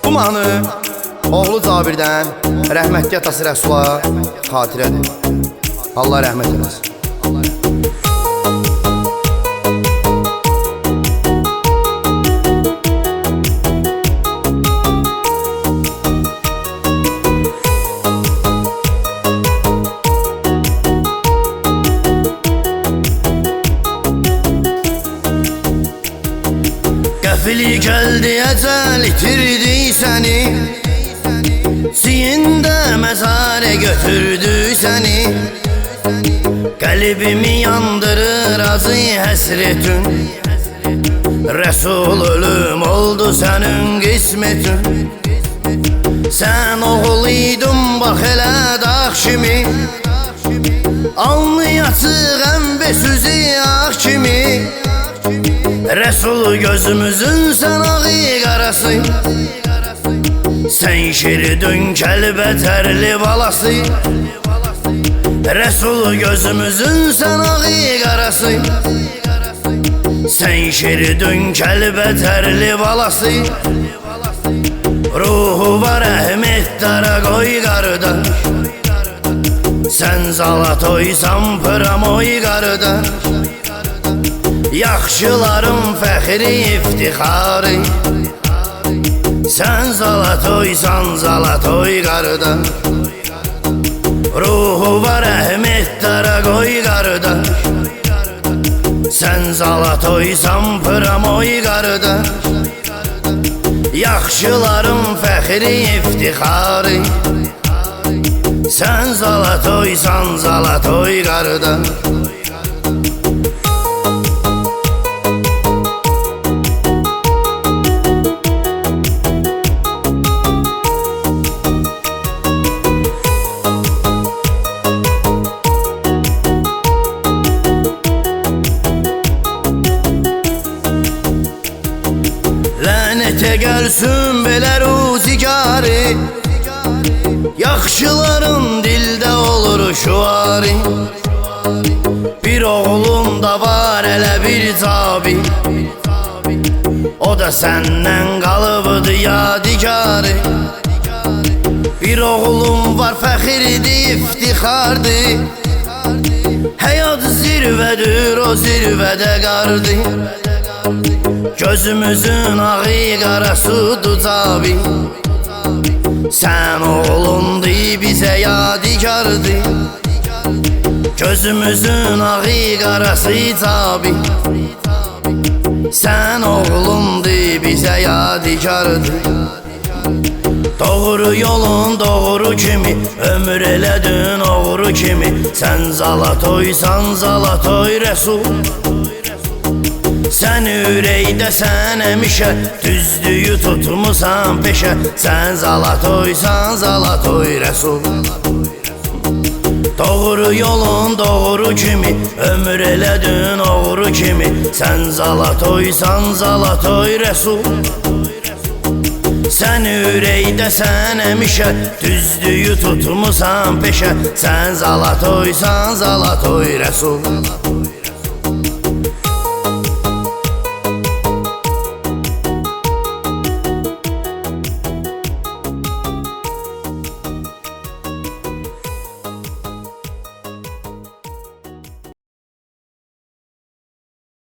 Bu mahnı oğlu Cabirdən rəhmətli atası Rəsula xatirədir. Allah rəhmət eləsin. Qəfili gəldi əcəl itirdi səni, siyində məzarə götürdü səni. Qəlbimi yandırır azı həsretün, Rəsul ölüm oldu sənin qismetin. Sən oğul idin bax elə dağ kimi, anlayasıq əmbəsizi ağ kimi. Resul gözümüzün sen ağı qarası, sen şiridün kəlbətərli balası. Resul gözümüzün sen ağı qarası, sen şiridün kəlbətərli balası. Ruhu var əhməddara qoy qardaş, sen zalatoysan pıramoy qardaş. Yaxşıların fəxri iftixarı, sən zalatoysan zalatoy qardaş. Ruhu var əhməddara qoy qardaş, sən zalatoysan pıramoy qardaş. Yaxşıların fəxri iftixarı, sən zalatoysan zalatoy qardaş. Lənətə gəlsin belə ruzigarı, yaxşıların dildə olur şuarı. Bir oğlum da var elə bir cabi, o da səndən qalıbdı yadigarı. Bir oğlum var fəxirdir, iftixardır, həyat zirvədir, o zirvədə qardır. Gözümüzün ağı qarasudur cabi, sən oğlundu bizə yadigardır. Gözümüzün ağı qarası cabi, sən oğlundu bizə yadigardır. Doğru yolun doğru kimi, ömür elədin oğru kimi. Sən zalatoysan zalatoy Resul, sən ürəkdəsən əmişə, düzdüyü tutmusan peşə. Sən zalatoysan zalatoy Resul, doğru yolun doğru kimi, ömür elədin oğru kimi. Sən zalatoysan zalatoy Resul, sən ürəkdəsən əmişə, düzdüyü tutmusan peşə. Sən zalatoysan zalatoy Resul.